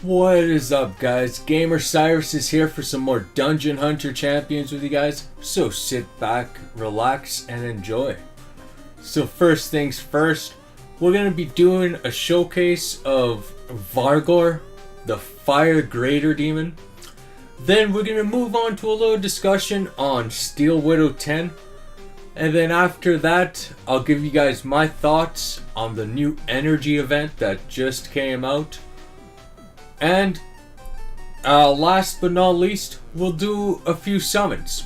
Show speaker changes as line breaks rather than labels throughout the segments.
What is up, guys? Gamer Sirus is here for some more Dungeon Hunter Champions with you guys. So sit back, relax, and enjoy. So first things first, we're going to be doing a showcase of Var'Ghor, the Fire Greater Demon. Then we're going to move on to a little discussion on Steel Widow 10. And then after that, I'll give you guys my thoughts on the new energy event that just came out. And last but not least, we'll do a few summons.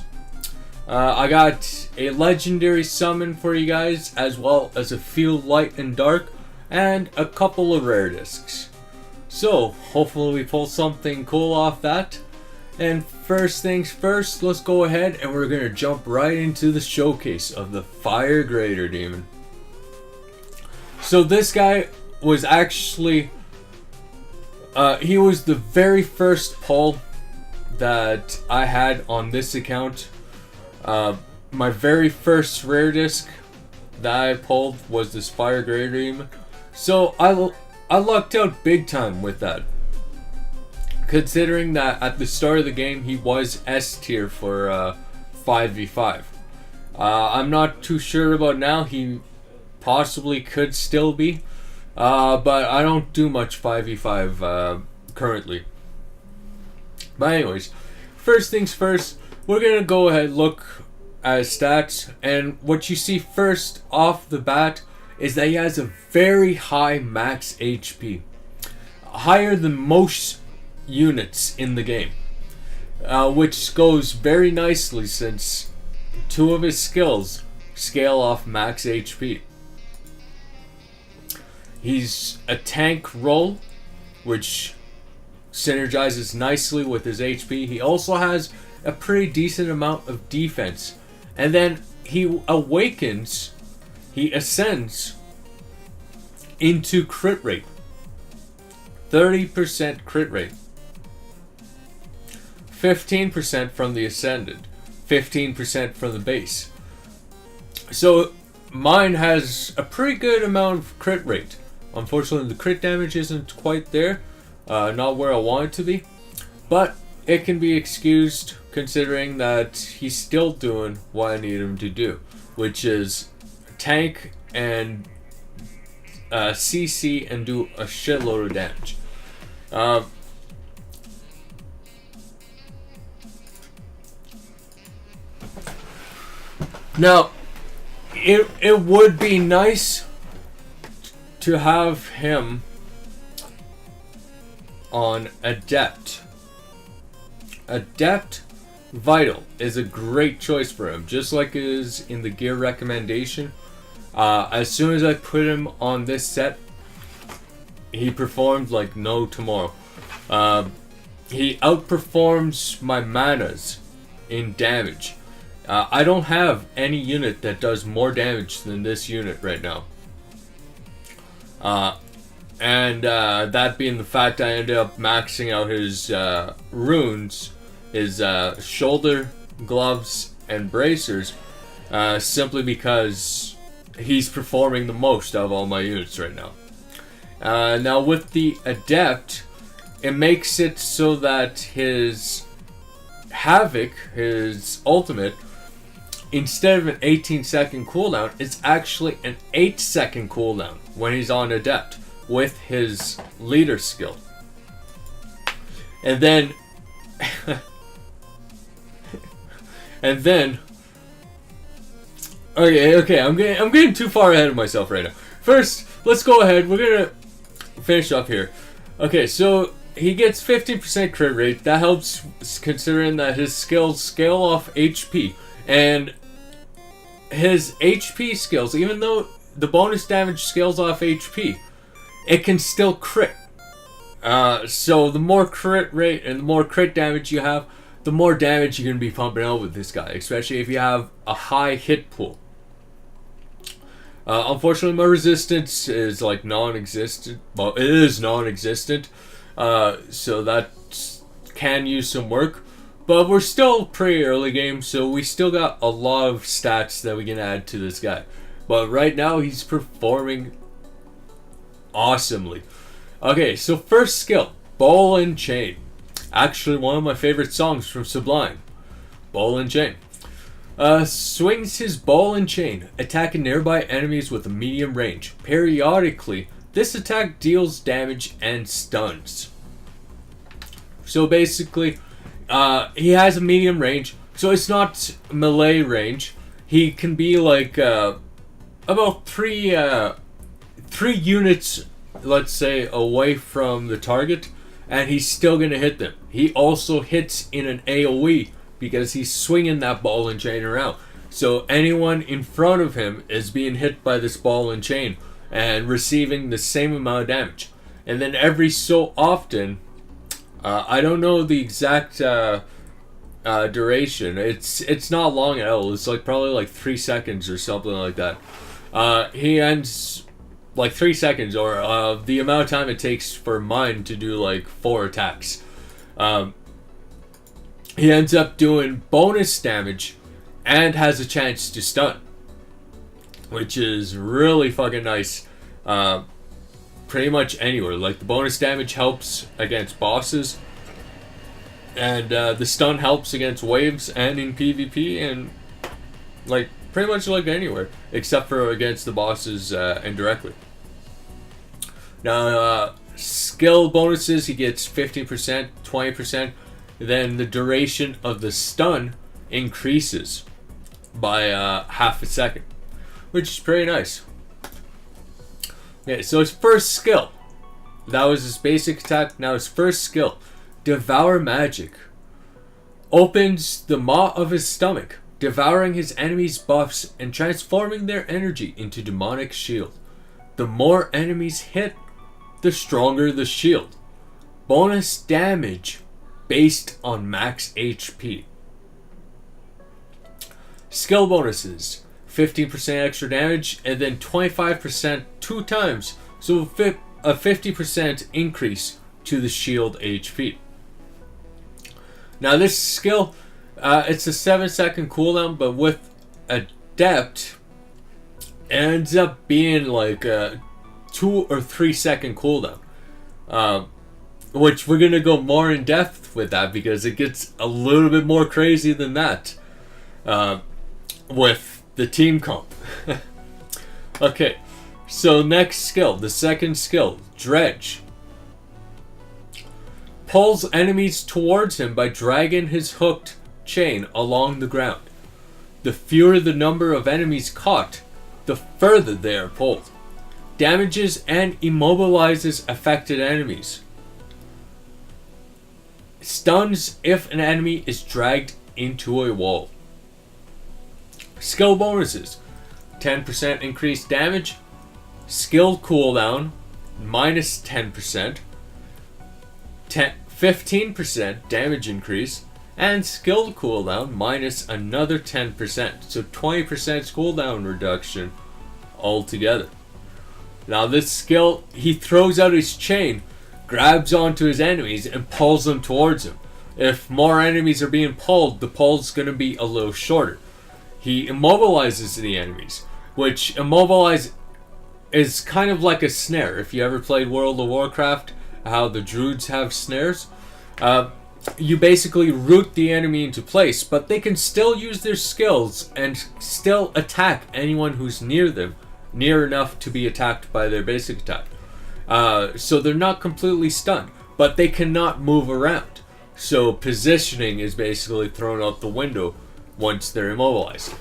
I got a legendary summon for you guys, as well as a few light and dark, and a couple of rare discs. So, hopefully we pull something cool off that. And first things first, let's go ahead and we're going to jump right into the showcase of the Fire Greater Demon. So this guy was actually... he was the very first pull that I had on this account. My very first rare disc that I pulled was this Fire Greater Demon. So I lucked out big time with that. Considering that at the start of the game he was S tier for 5v5. I'm not too sure about now, he possibly could still be. But I don't do much 5v5 currently. But anyways, first things first, we're gonna go ahead and look at his stats, and what you see first off the bat is that he has a very high max HP, higher than most units in the game, which goes very nicely since two of his skills scale off max HP. He's a tank role, which synergizes nicely with his HP. He also has a pretty decent amount of defense. And then he awakens, he ascends into crit rate. 30% crit rate. 15% from the ascended. 15% from the base. So mine has a pretty good amount of crit rate. Unfortunately, the crit damage isn't quite there, not where I want it to be, but it can be excused considering that he's still doing what I need him to do, which is tank and CC and do a shitload of damage. Now, it would be nice to have him on Adept. Adept Vital is a great choice for him, just like it is in the gear recommendation. As soon as I put him on this set, he performed like no tomorrow. He outperforms my manas in damage. I don't have any unit that does more damage than this unit right now. And that being the fact, I ended up maxing out his runes, his shoulder, gloves, and bracers, simply because he's performing the most out of all my units right now. Now with the Adept, it makes it so that his Havoc, his ultimate, instead of an 18-second cooldown, it's actually an 8-second cooldown when he's on Adept with his leader skill. And then okay, I'm getting too far ahead of myself right now. First, let's go ahead. We're gonna finish up here. Okay, so he gets 15% crit rate. That helps considering that his skills scale off HP, and his HP skills, even though the bonus damage scales off HP, it can still crit. So the more crit rate and the more crit damage you have, the more damage you're going to be pumping out with this guy, especially if you have a high hit pool. Unfortunately, my resistance is like non-existent. Well, it is non-existent, so that can use some work. But we're still pretty early game, so we still got a lot of stats that we can add to this guy. But right now, he's performing awesomely. Okay, so first skill, Ball and Chain. Actually, one of my favorite songs from Sublime. Ball and Chain. Swings his ball and chain, attacking nearby enemies with a medium range. Periodically, this attack deals damage and stuns. So basically, he has a medium range, so it's not melee range. He can be like about three units, let's say, away from the target, and he's still gonna hit them. He also hits in an AoE because he's swinging that ball and chain around. So anyone in front of him is being hit by this ball and chain and receiving the same amount of damage. And then every so often, I don't know the exact duration. It's not long at all. It's like probably like 3 seconds or something like that. He ends like 3 seconds, or the amount of time it takes for mine to do like 4 attacks. He ends up doing bonus damage and has a chance to stun, which is really fucking nice. Pretty much anywhere. Like, the bonus damage helps against bosses, and the stun helps against waves and in PvP, and like pretty much like anywhere except for against the bosses indirectly. Now, skill bonuses, he gets 15%, 20%. Then the duration of the stun increases by half a second, which is pretty nice. Okay, so his first skill, that was his basic attack. Now his first skill, Devour Magic, opens the maw of his stomach, devouring his enemies' buffs and transforming their energy into demonic shield. The more enemies hit, the stronger the shield. Bonus damage based on max HP. Skill bonuses, 15% extra damage and then 25% 2 times, so a 50% increase to the shield HP. Now this skill, it's a 7-second cooldown, but with Adept, it ends up being like a 2 or 3 second cooldown. Which we're going to go more in depth with that because it gets a little bit more crazy than that with the team comp. Okay, so next skill, the second skill, Dredge. Pulls enemies towards him by dragging his hooked chain along the ground. The fewer the number of enemies caught, the further they are pulled. Damages and immobilizes affected enemies. Stuns if an enemy is dragged into a wall. Skill bonuses, 10% increased damage, skill cooldown minus 10%, 15% damage increase, and skill cooldown minus another 10%. So 20% cooldown reduction altogether. Now this skill, he throws out his chain, grabs onto his enemies and pulls them towards him. If more enemies are being pulled, the pull's going to be a little shorter. He immobilizes the enemies, which immobilize is kind of like a snare. If you ever played World of Warcraft, how the druids have snares, you basically root the enemy into place, but they can still use their skills and still attack anyone who's near them, near enough to be attacked by their basic attack. So they're not completely stunned, but they cannot move around. So positioning is basically thrown out the window once they're immobilized,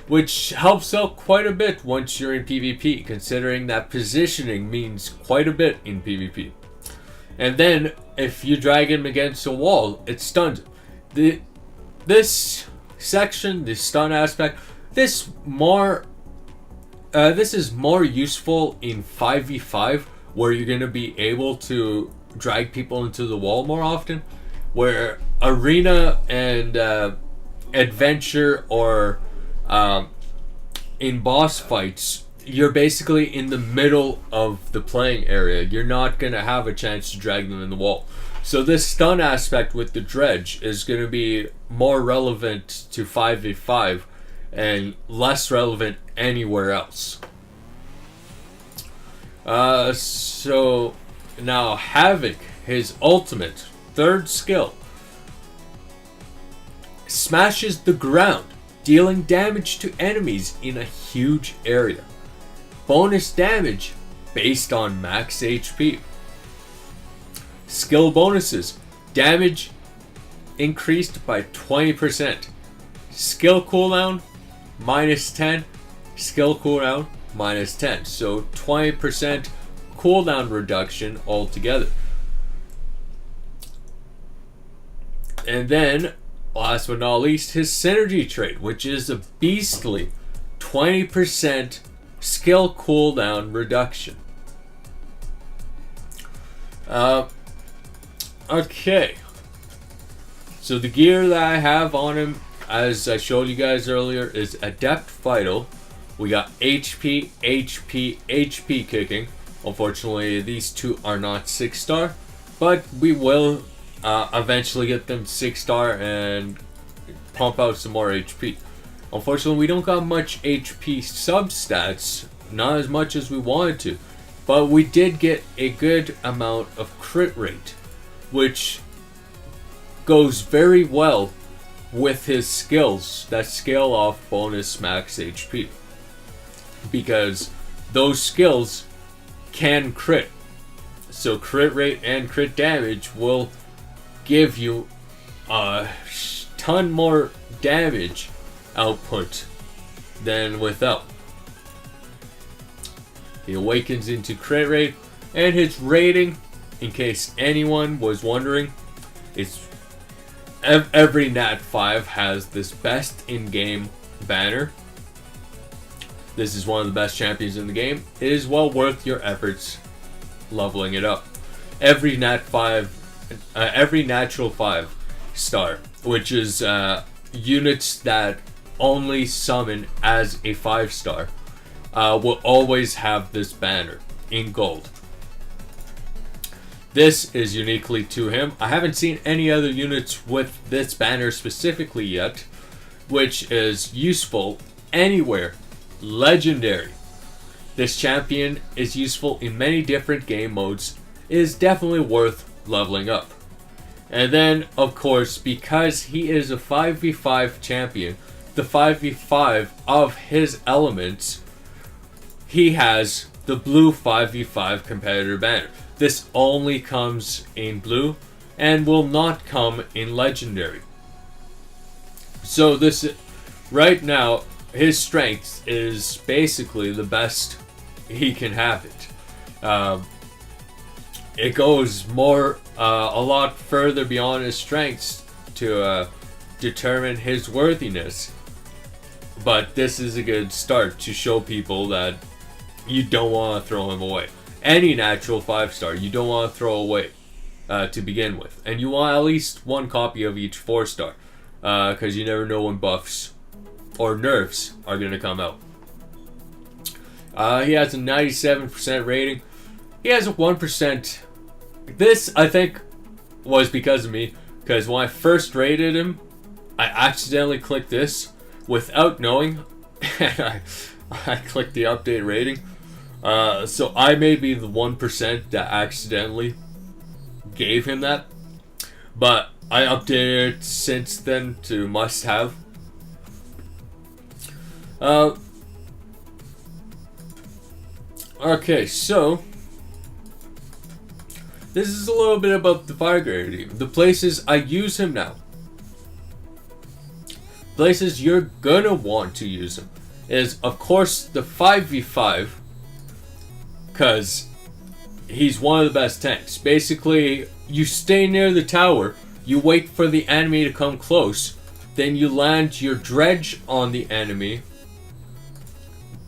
which helps out quite a bit once you're in PvP, considering that positioning means quite a bit in PvP. And then if you drag him against a wall, it stuns him. This section, the stun aspect, this is more useful in 5v5, where you're going to be able to drag people into the wall more often, where arena and adventure or in boss fights, you're basically in the middle of the playing area. You're not going to have a chance to drag them in the wall. So this stun aspect with the Dredge is going to be more relevant to 5v5 and less relevant anywhere else. So now Havoc his ultimate, third skill, smashes the ground, dealing damage to enemies in a huge area. Bonus damage based on max HP. Skill bonuses. Damage increased by 20%. Skill cooldown minus 10. Skill cooldown minus 10. So 20% cooldown reduction altogether. And then, last but not least, his synergy trait, which is a beastly 20% skill cooldown reduction. Okay. So the gear that I have on him, as I showed you guys earlier, is Adept Vital. We got HP, HP, HP kicking. Unfortunately, these two are not 6-star, but we will eventually get them 6-star and pump out some more HP. Unfortunately, we don't got much HP substats, not as much as we wanted to, but we did get a good amount of crit rate, which goes very well with his skills that scale off bonus max HP, because those skills can crit. So crit rate and crit damage will give you a ton more damage output than without. He awakens into crit rate, and his rating, in case anyone was wondering, is every Nat 5 has this best in-game banner. This is one of the best champions in the game. It is well worth your efforts leveling it up. Every Nat 5, every natural 5 star, which is units that only summon as a 5-star, will always have this banner in gold. This is uniquely to him. I haven't seen any other units with this banner specifically yet, which is useful anywhere. Legendary. This champion is useful in many different game modes. It is definitely worth leveling up. And then, of course, because he is a 5v5 champion, the 5v5 of his elements, he has the blue 5v5 competitor banner. This only comes in blue and will not come in legendary. So this, right now, his strength is basically the best he can have it. It goes more, a lot further beyond his strengths to determine his worthiness. But this is a good start to show people that you don't want to throw him away. Any natural 5-star you don't want to throw away to begin with. And you want at least one copy of each 4-star. Because you never know when buffs or nerfs are going to come out. He has a 97% rating. He has a 1%. This, I think, was because of me. Because when I first rated him, I accidentally clicked this without knowing. And I clicked the update rating. So I may be the 1% that accidentally gave him that. But I updated it since then to must have. Okay, so this is a little bit about the Var'Ghor. The places I use him now. Places you're gonna want to use him is, of course, the 5v5, because he's one of the best tanks. Basically, you stay near the tower, you wait for the enemy to come close, then you land your dredge on the enemy,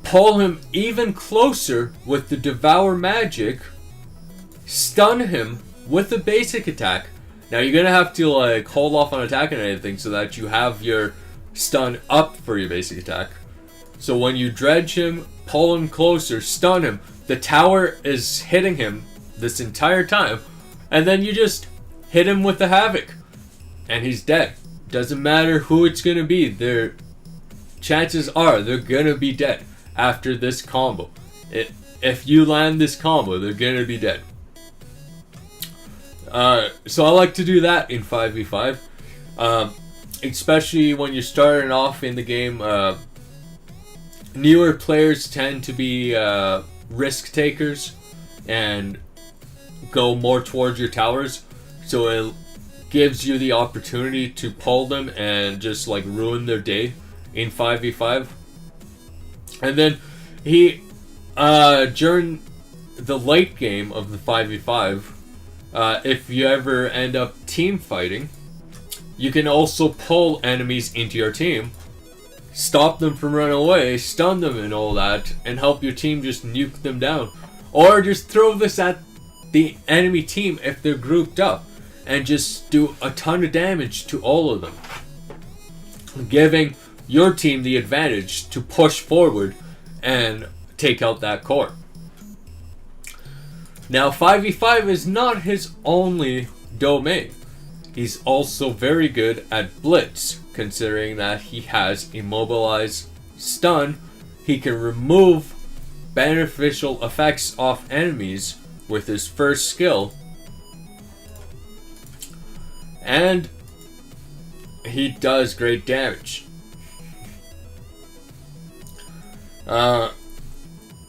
pull him even closer with the Devour magic, stun him with a basic attack. Now you're gonna have to like hold off on attacking anything so that you have your stun up for your basic attack. So when you dredge him, pull him closer, stun him, the tower is hitting him this entire time, and then you just hit him with the Havoc, and he's dead. Doesn't matter who it's gonna be, their chances are they're gonna be dead after this combo. If you land this combo, they're gonna be dead. So I like to do that in 5v5. Especially when you're starting off in the game. Newer players tend to be risk takers and go more towards your towers. So it gives you the opportunity to pull them and just like ruin their day in 5v5. And then he, during the late game of the 5v5, if you ever end up team fighting, you can also pull enemies into your team, stop them from running away, stun them and all that, and help your team just nuke them down. Or just throw this at the enemy team if they're grouped up, and just do a ton of damage to all of them, giving your team the advantage to push forward and take out that core. Now 5v5 is not his only domain. He's also very good at blitz, considering that he has immobilize, stun. He can remove beneficial effects off enemies with his first skill, and he does great damage.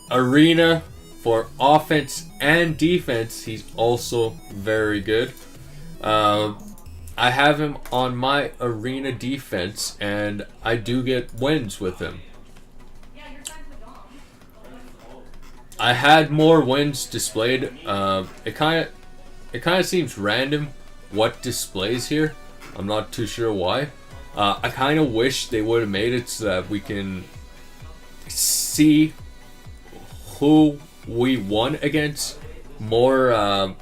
Arena, for offense and defense, he's also very good. I have him on my arena defense, and I do get wins with him. I had more wins displayed. It kind of seems random what displays here. I'm not too sure why. I kind of wish they would have made it so that we can see who we won against more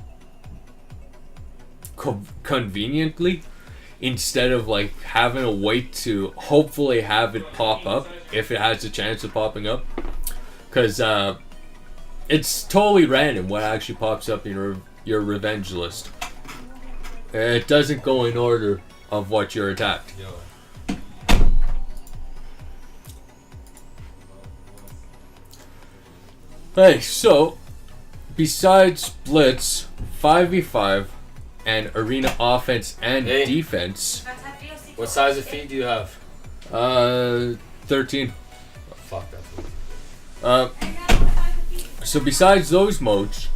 conveniently, instead of like having to wait to hopefully have it pop up if it has a chance of popping up, because it's totally random what actually pops up in your revenge list. It doesn't go in order of what you're attacked. Hey, so besides blitz, 5v5, and arena offense and defense,
what size of feet do you have?
13.
Oh, fuck that.
So besides those modes,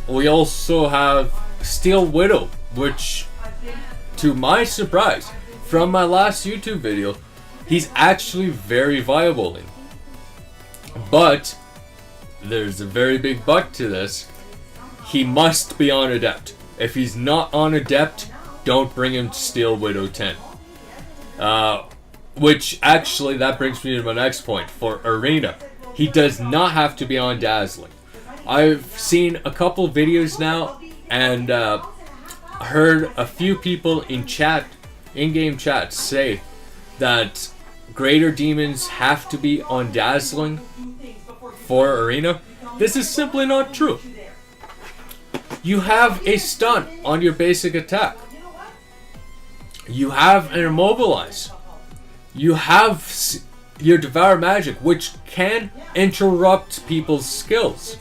we also have Steel Widow, which, to my surprise, from my last YouTube video, he's actually very viable in. But there's a very big but to this. He must be on Adept. If he's not on Adept, don't bring him to Steel Widow 10. Which actually, that brings me to my next point. For Arena, he does not have to be on Dazzling. I've seen a couple videos now and heard a few people in chat, in-game chat, say that greater demons have to be on Dazzling for Arena. This is simply not true. You have a stun on your basic attack. You have an immobilize. You have your Devour Magic, which can interrupt people's skills.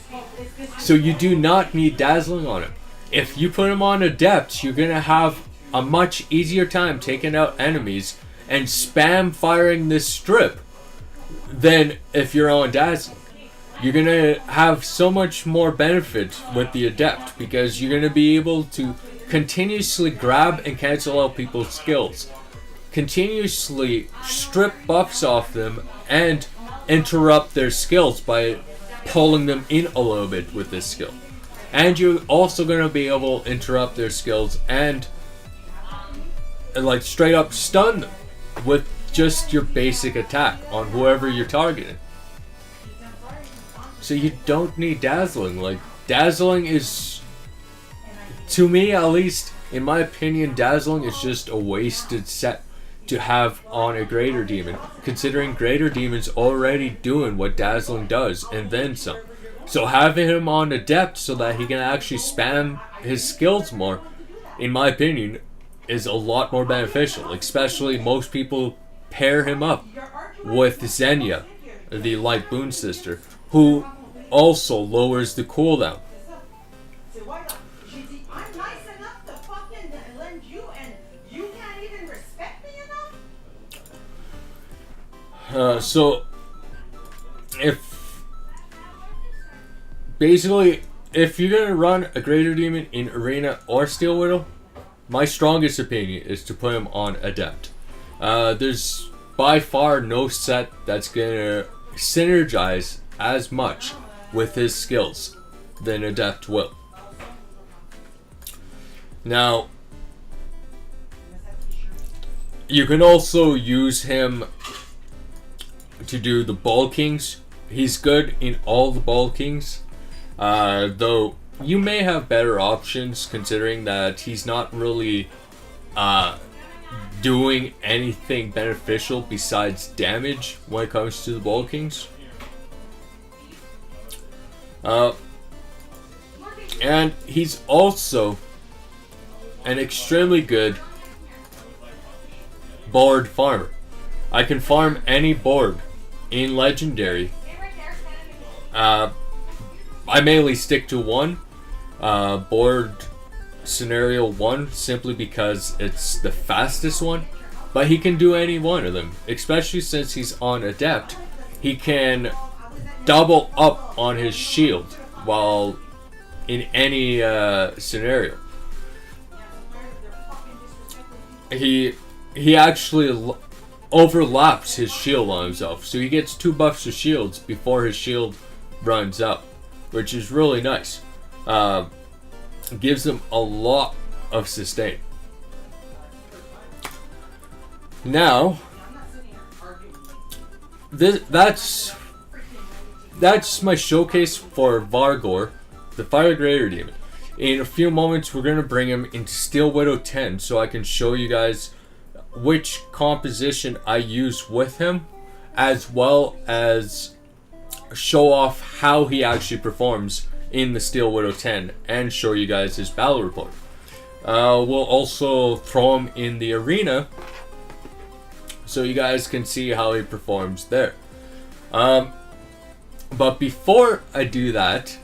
So you do not need Dazzling on him. If you put him on Adept, you're going to have a much easier time taking out enemies and spam firing this strip than if you're on Dazzling. You're going to have so much more benefit with the Adept, because you're going to be able to continuously grab and cancel out people's skills, continuously strip buffs off them, and interrupt their skills by pulling them in a little bit with this skill. And you're also going to be able to interrupt their skills and like straight up stun them with just your basic attack on whoever you're targeting. So you don't need Dazzling. Like, Dazzling is, to me at least, in my opinion, Dazzling is just a wasted set to have on a Greater Demon, considering Greater Demon's already doing what Dazzling does, and then some. So having him on Adept so that he can actually spam his skills more, in my opinion, is a lot more beneficial. Especially most people pair him up with Xenia, the Light Boon Sister, who also lowers the cooldown. So if basically if you're gonna run a Greater Demon in Arena or Steel Widow, my strongest opinion is to put him on Adept. There's by far no set that's gonna synergize as much with his skills than Adept will. Now, you can also use him to do the Ball Kings. He's good in all the Ball Kings, though you may have better options considering that he's not really doing anything beneficial besides damage when it comes to the Ball Kings. And he's also an extremely good board farmer. I can farm any board in Legendary. I mainly stick to one board, scenario 1, simply because it's the fastest one, but he can do any one of them, especially since he's on Adept. He can double up on his shield while in any scenario. He actually overlaps his shield on himself, so he gets 2 buffs of shields before his shield runs out, which is really nice. Gives him a lot of sustain. Now, that's my showcase for Var'Ghor, the Fire Greater Demon. In a few moments, we're going to bring him into Steel Widow 10 so I can show you guys which composition I use with him, as well as show off how he actually performs in the Steel Widow 10 and show you guys his battle report. We'll also throw him in the arena so you guys can see how he performs there. But before I do that,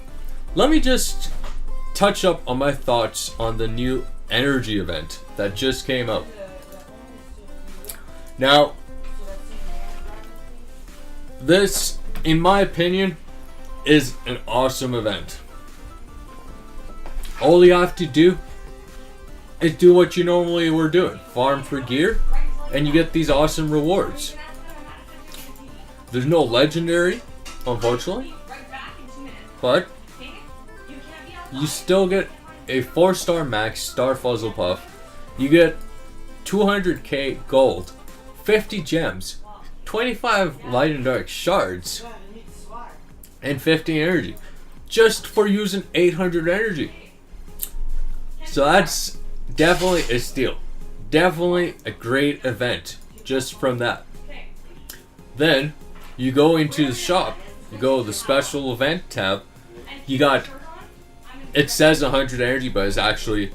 let me just touch up on my thoughts on the new energy event that just came out. Now, this, in my opinion, is an awesome event. All you have to do is do what you normally were doing. Farm for gear, and you get these awesome rewards. There's no legendary, unfortunately, but you still get a 4-star max Star Fuzzle Puff. You get 200k gold, 50 gems, 25 light and dark shards, and 50 energy, just for using 800 energy. So that's definitely a steal. Definitely a great event just from that. Then you go into the shop, you go to the special event tab, you got, it says 100 energy, but it's actually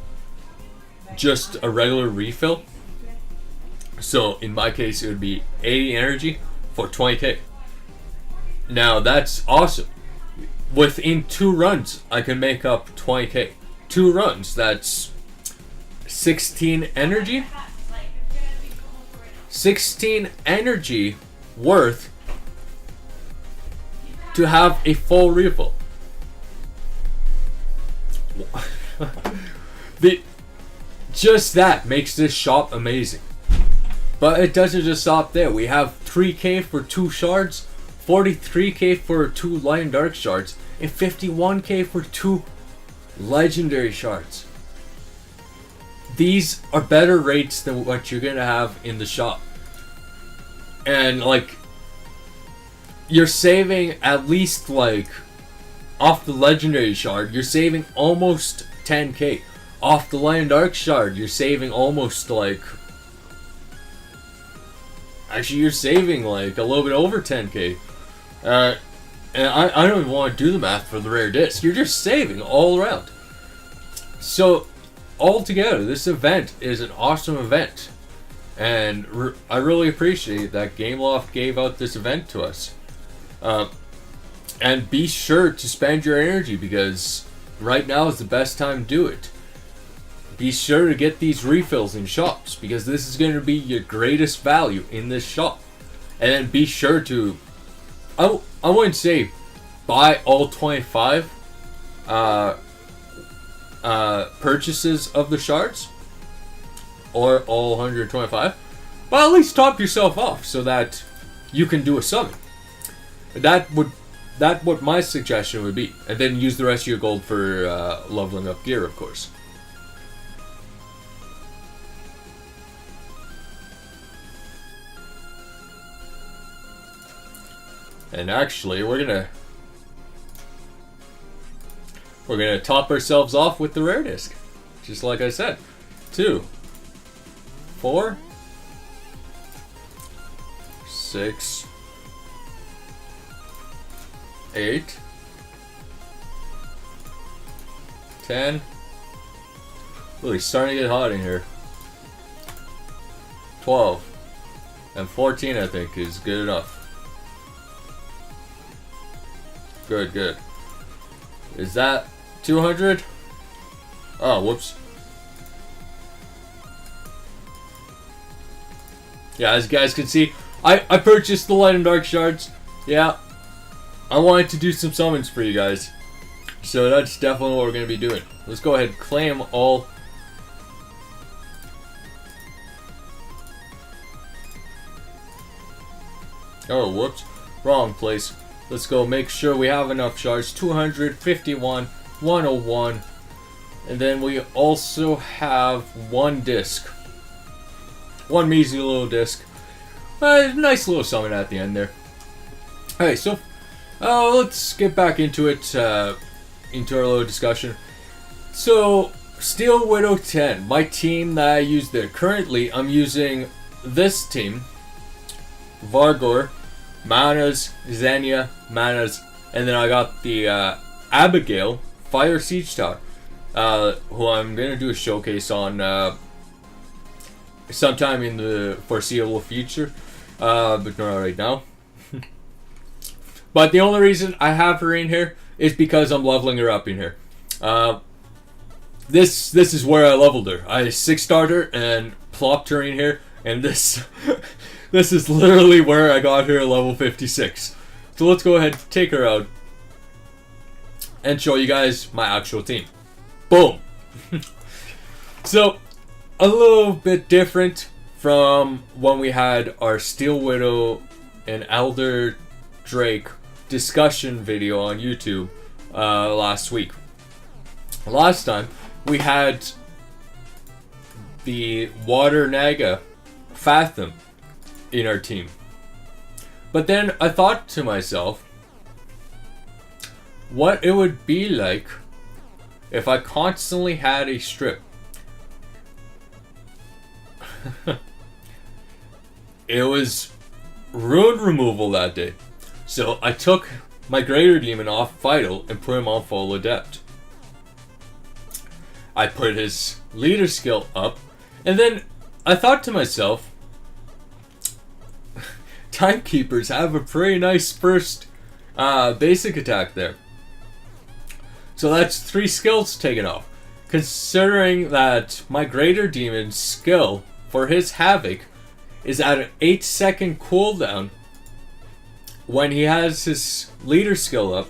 just a regular refill. So in my case, it would be 80 energy for 20k. Now that's awesome. Within 2 runs, I can make up 20k. 2 runs, that's 16 energy. 16 energy worth to have a full refill. Just that makes this shop amazing. But it doesn't just stop there. We have 3k for 2 shards, 43k for 2 light and dark shards, and 51k for 2 legendary shards. These are better rates than what you're gonna have in the shop. And like, you're saving at least, like, off the legendary shard, you're saving almost 10k. Off the light and dark shard, you're saving almost, like, actually you're saving like a little bit over 10k. And I don't even want to do the math for the rare disc. You're just saving all around. So altogether, this event is an awesome event, and I really appreciate that Gameloft gave out this event to us. And be sure to spend your energy, because right now is the best time to do it. Be sure to get these refills in shops, because this is going to be your greatest value in this shop. And then be sure to, I wouldn't say buy all 25 purchases of the shards, or all 125, but at least top yourself off so that you can do a summon. That's what my suggestion would be. And then use the rest of your gold for leveling up gear, of course. And actually, we're gonna top ourselves off with the rare disc, just like I said. 2, 4, 6, 8, 10. Really starting to get hot in here. 12 and 14, I think, is good enough. Good. Is that 200? Oh, whoops. Yeah, as you guys can see, I purchased the light and dark shards. Yeah, I wanted to do some summons for you guys. So that's definitely what we're going to be doing. Let's go ahead and claim all. Oh, whoops. Wrong place. Let's go make sure we have enough shards. 251, 101. And then we also have one disc. One measly little disc. Nice little summon at the end there. Alright, so let's get back into it, into our little discussion. So, Steel Widow 10, my team that I use there. Currently, I'm using this team. Var'Ghor, Manas, Xenia, Manas, and then I got the Abigail, Fire Siege Tower, who I'm going to do a showcase on sometime in the foreseeable future, but not right now. But the only reason I have her in here is because I'm leveling her up in here. This is where I leveled her. I 6-starred her and plopped her in here, and this this is literally where I got her at level 56. So let's go ahead, take her out, and show you guys my actual team. Boom! So, a little bit different from when we had our Steel Widow and Elder Drake discussion video on YouTube last week. Last time, we had the Water Naga Fathom in our team. But then I thought to myself, what it would be like if I constantly had a strip. It was rune removal that day. So I took my Greater Demon off Vital and put him on Full Adept. I put his leader skill up, and then I thought to myself, Timekeepers have a pretty nice first basic attack there. So that's 3 skills taken off. Considering that my Greater Demon's skill for his Havoc is at an 8-second cooldown when he has his leader skill up,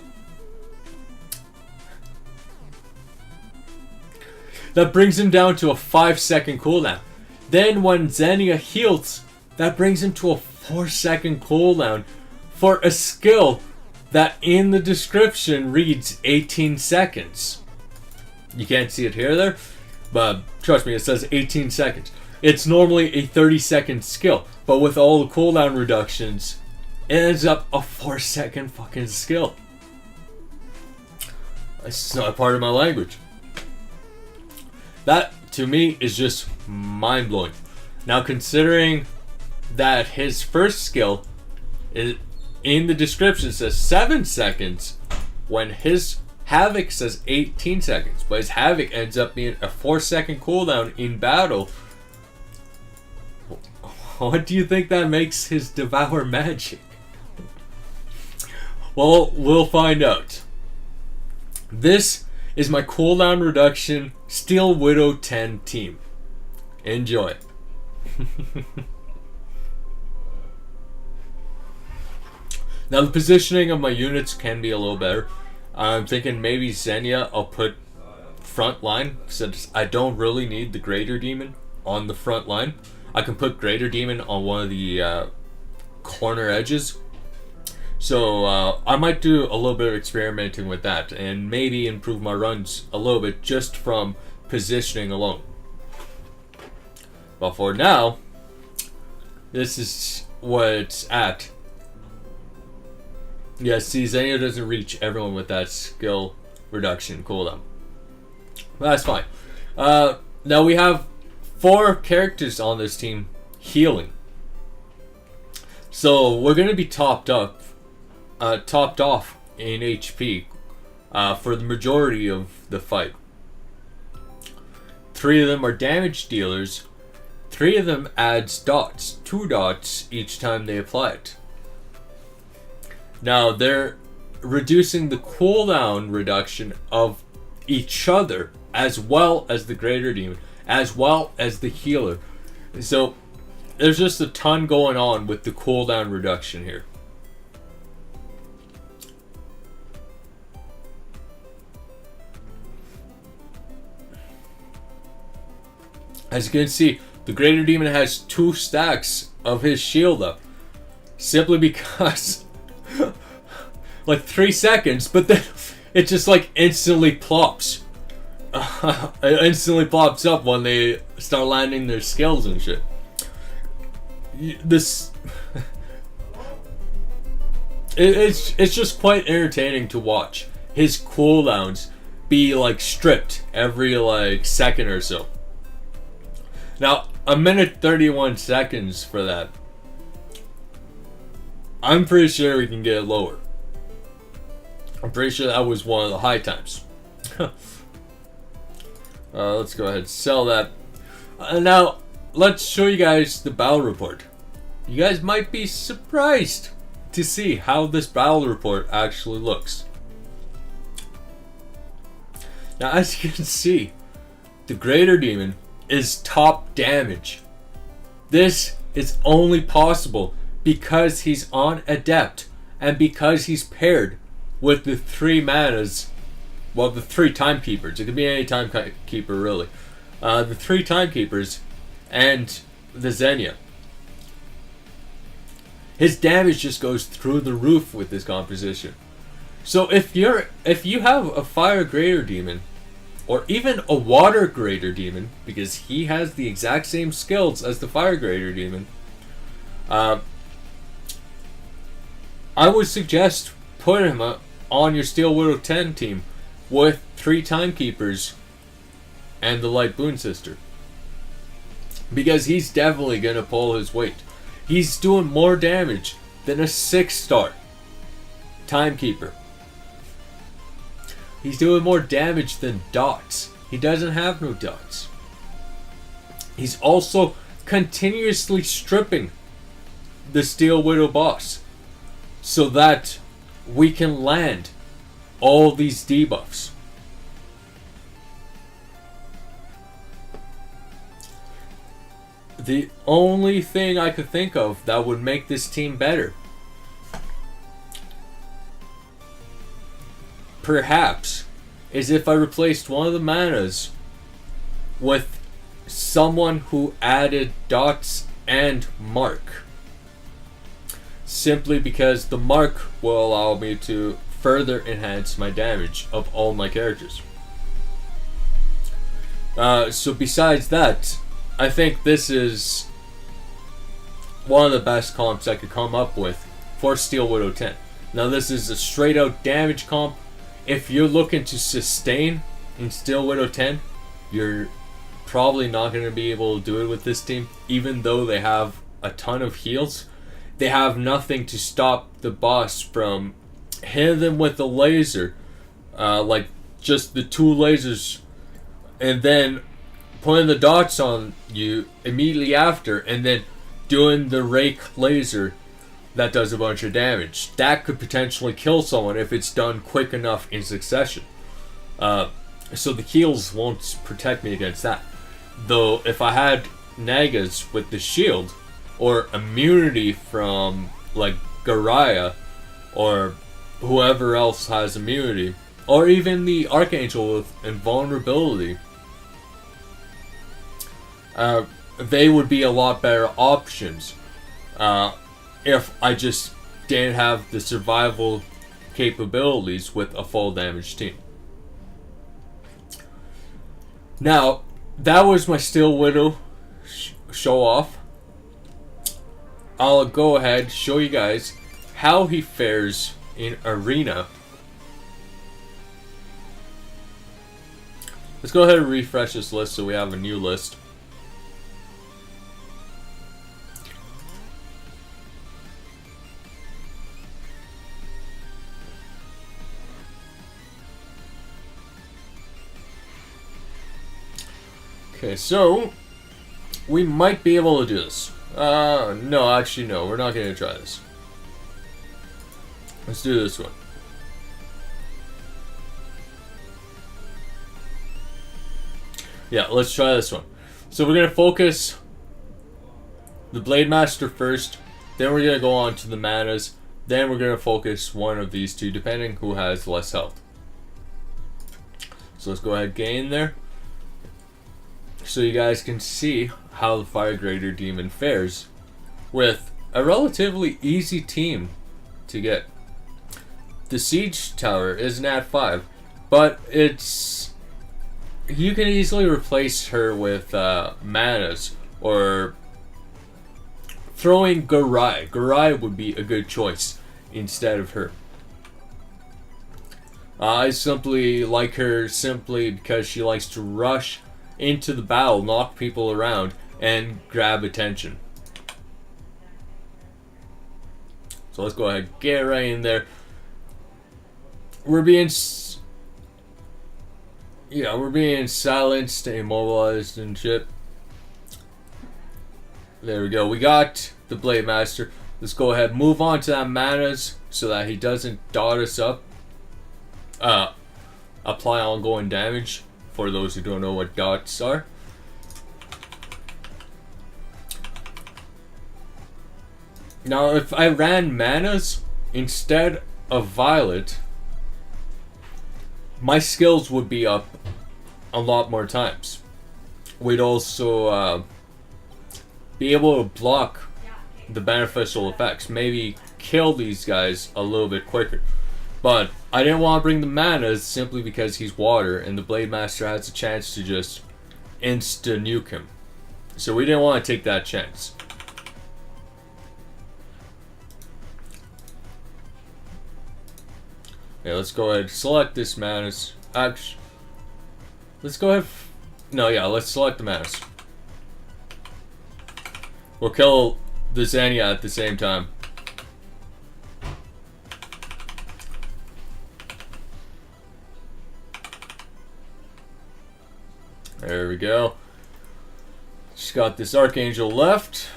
that brings him down to a 5-second cooldown. Then when Xenia heals, that brings him to a 4-second cooldown for a skill that in the description reads 18 seconds. You can't see it here or there, but trust me, it says 18 seconds. It's normally a 30-second skill, but with all the cooldown reductions, it ends up a 4-second fucking skill. It's not part of my language. That, to me, is just mind-blowing. Now, considering that his first skill is in the description says 7 seconds, when his Havoc says 18 seconds, but his Havoc ends up being a 4-second cooldown in battle. What do you think that makes his Devour magic? Well, we'll find out. This is my cooldown reduction Steel Widow 10 team. Enjoy. Now the positioning of my units can be a little better. I'm thinking maybe Xenia I'll put front line, since I don't really need the Greater Demon on the front line. I can put Greater Demon on one of the corner edges. So I might do a little bit of experimenting with that and maybe improve my runs a little bit just from positioning alone. But for now, this is what it's at. Yeah, see, Xenia doesn't reach everyone with that skill reduction cooldown. But that's fine. Now we have 4 characters on this team healing. So we're going to be topped off in HP for the majority of the fight. 3 of them are damage dealers. 3 of them adds dots, 2 dots each time they apply it. Now they're reducing the cooldown reduction of each other, as well as the Greater Demon, as well as the healer. So there's just a ton going on with the cooldown reduction here. As you can see, the Greater Demon has 2 stacks of his shield up, simply because like 3 seconds, but then it just like instantly plops. It instantly plops up when they start landing their skills and shit. It's just quite entertaining to watch his cooldowns be like stripped every like second or so. Now, 1:31 minutes for that. I'm pretty sure we can get it lower. I'm pretty sure that was one of the high times. Let's go ahead and sell that. Now, let's show you guys the battle report. You guys might be surprised to see how this battle report actually looks. Now, as you can see, the Greater Demon is top damage. This is only possible because he's on Adept and because he's paired with the 3 manas, well, the 3 timekeepers. It could be any timekeeper really. The 3 timekeepers and the Xenia. His damage just goes through the roof with this composition. So if you have a Fire Greater Demon, or even a Water Greater Demon, because he has the exact same skills as the Fire Greater Demon, I would suggest putting him on your Steel Widow 10 team with 3 timekeepers and the Light Boon Sister, because he's definitely gonna pull his weight. He's doing more damage than a 6-star timekeeper. He's doing more damage than dots. He doesn't have no dots. He's also continuously stripping the Steel Widow boss so that we can land all these debuffs. The only thing I could think of that would make this team better, perhaps, is if I replaced one of the manas with someone who added dots and mark. Simply because the mark will allow me to further enhance my damage of all my characters. So besides that, I think this is one of the best comps I could come up with for Steel Widow 10. Now this is a straight out damage comp. If you're looking to sustain in Steel Widow 10, you're probably not going to be able to do it with this team. Even though they have a ton of heals, they have nothing to stop the boss from hitting them with the laser. Like just the 2 lasers, and then putting the dots on you immediately after, and then doing the rake laser that does a bunch of damage. That could potentially kill someone if it's done quick enough in succession. So the heals won't protect me against that. Though if I had Nagas with the shield, or immunity from like Garaya, or whoever else has immunity, or even the Archangel with invulnerability, they would be a lot better options if I just didn't have the survival capabilities with a full damage team. Now, that was my Steel Widow show off. I'll go ahead show you guys how he fares in Arena. Let's go ahead and refresh this list so we have a new list. Okay, so we might be able to do this. No, actually no, we're not going to try this. Let's do this one. Yeah, let's try this one. So we're going to focus the Blade Master first, then we're going to go on to the manas, then we're going to focus one of these two, depending who has less health. So let's go ahead and get in there, so you guys can see how the Fire Grader Demon fares with a relatively easy team to get. The Siege Tower is an at 5, but you can easily replace her with manas, or throwing Garai. Garai would be a good choice instead of her. I simply like her simply because she likes to rush into the battle, knock people around, and grab attention. So let's go ahead, get right in there. We're being silenced, immobilized, and shit. There we go. We got the Blade Master. Let's go ahead, move on to that manas so that he doesn't dot us up. Apply ongoing damage. For those who don't know what dots are. Now, if I ran manas instead of Violet, my skills would be up a lot more times. We'd also be able to block the beneficial effects, maybe kill these guys a little bit quicker. But I didn't want to bring the manas simply because he's water and the Blade Master has a chance to just insta-nuke him. So we didn't want to take that chance. Okay, let's go ahead and select this manas. Actually, let's go ahead. Let's select the manas. We'll kill the Xenia at the same time. There we go. Just got this Archangel left.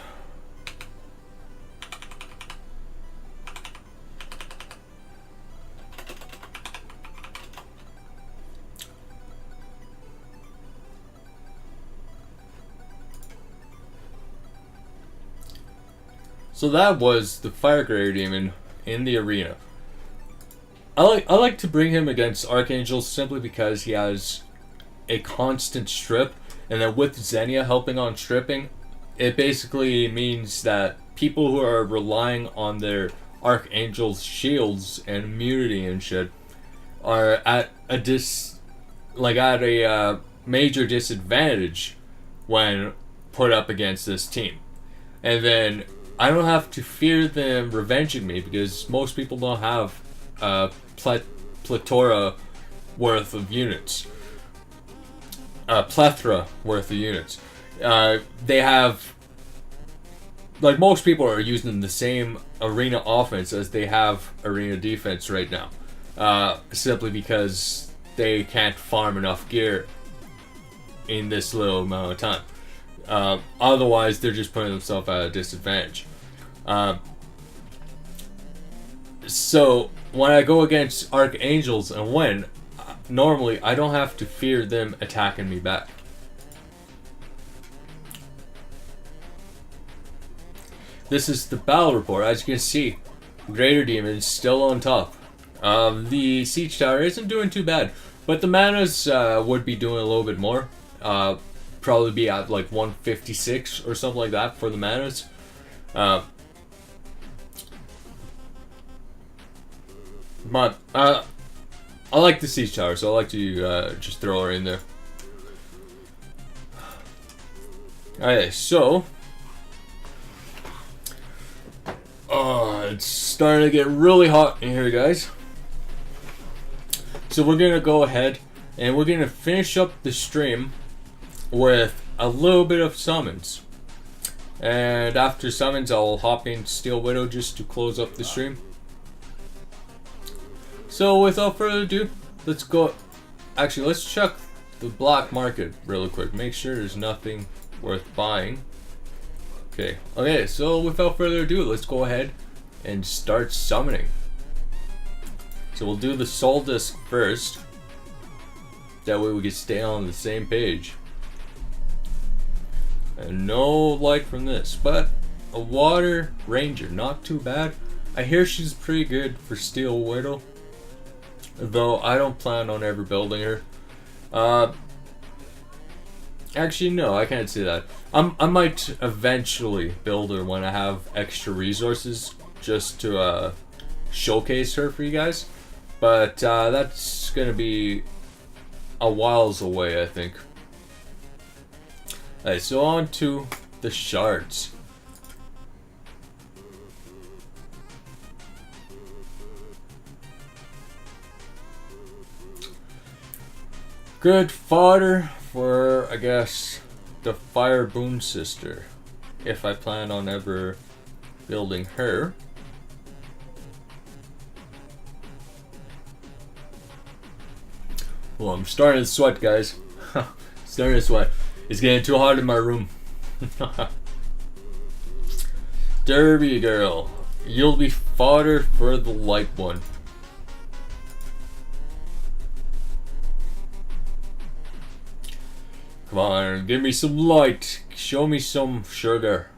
So that was the Fire Grader Demon in the arena. I like to bring him against Archangels simply because he has a constant strip, and then with Xenia helping on stripping, it basically means that people who are relying on their Archangel's shields and immunity and shit are at a major disadvantage when put up against this team. And then I don't have to fear them revenging me because most people don't have plethora worth of units. Plethora worth of units. They have, like, most people are using the same arena offense as they have arena defense right now, simply because they can't farm enough gear in this little amount of time. Otherwise, they're just putting themselves at a disadvantage. So when I go against Archangels and win, normally I don't have to fear them attacking me back. This is the battle report. As you can see, Greater Demon still on top. The Siege Tower isn't doing too bad, but the manas would be doing a little bit more. Probably be at like 156 or something like that for the manas. But I like the Siege Tower, so I like to just throw her in there. Okay, so it's starting to get really hot in here, guys. So we're gonna go ahead and we're gonna finish up the stream with a little bit of summons. And after summons, I'll hop in Steel Widow just to close up the stream. So without further ado, let's go. Actually, let's check the black market really quick. Make sure there's nothing worth buying. Okay, so without further ado, let's go ahead and start summoning. So we'll do the soul disc first. That way we can stay on the same page. And no light from this, but a water ranger, not too bad. I hear she's pretty good for Steel Widow, though I don't plan on ever building her. Actually, no, I can't say that. I might eventually build her when I have extra resources, just to showcase her for you guys. But that's gonna be a whiles away, I think. Alright, so on to the shards. Good fodder for, I guess, the Fire Boon Sister, if I plan on ever building her. Well, I'm starting to sweat, guys. Starting to sweat. It's getting too hot in my room. Derby girl, you'll be fodder for the light one. Come on, give me some light. Show me some sugar.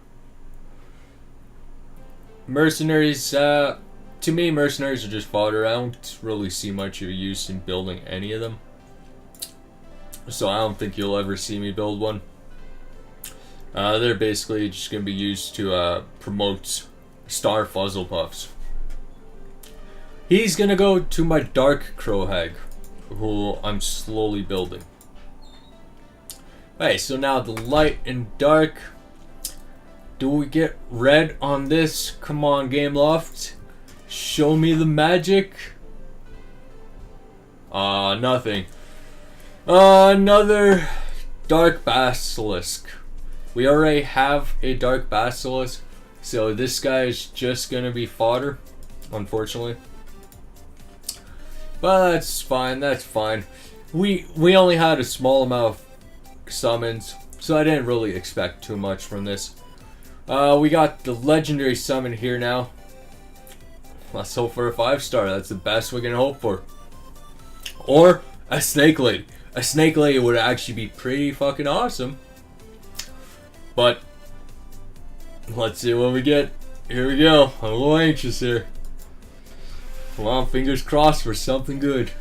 Mercenaries, to me, mercenaries are just fodder. I don't really see much of use in building any of them. So I don't think you'll ever see me build one. They're basically just going to be used to promote Star Fuzzlepuffs. He's going to go to my Dark Crow Hag, who I'm slowly building. Alright, so now the light and dark. Do we get red on this? Come on, Gameloft. Show me the magic. Nothing. Another Dark Basilisk. We already have a Dark Basilisk, so this guy is just gonna be fodder, unfortunately. But that's fine, that's fine. We only had a small amount of summons, so I didn't really expect too much from this. We got the legendary summon here now. Let's hope for a 5-star. That's the best we can hope for. Or a Snake Lady. A Snake Lady would actually be pretty fucking awesome. But let's see what we get. Here we go. I'm a little anxious here. Come on, fingers crossed for something good.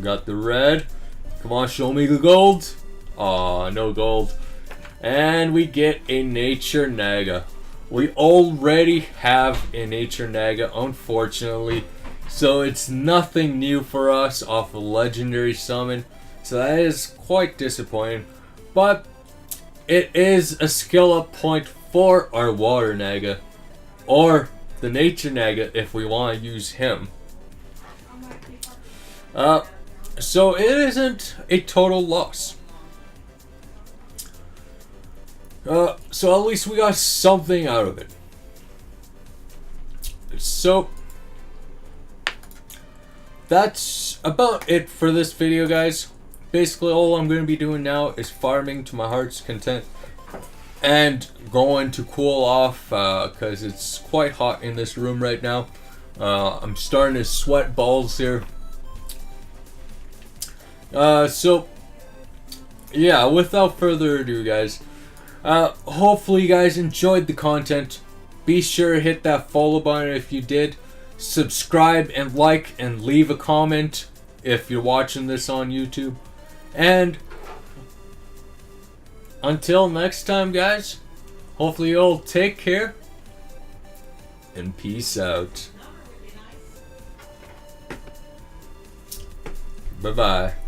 Got the red. Come on, show me the gold. Aw, no gold. And we get a Nature Naga. We already have a Nature Naga, unfortunately. So it's nothing new for us off a legendary summon. So that is quite disappointing. But it is a skill up point for our Water Naga. Or the Nature Naga if we want to use him. So it isn't a total loss. So at least we got something out of it. So that's about it for this video, guys. Basically all I'm going to be doing now is farming to my heart's content and going to cool off because it's quite hot in this room right now. I'm starting to sweat balls here. So yeah, without further ado, guys, hopefully you guys enjoyed the content. Be sure to hit that follow button if you did. Subscribe and like and leave a comment if you're watching this on YouTube. And until next time, guys, hopefully you'll take care and peace out. Bye-bye.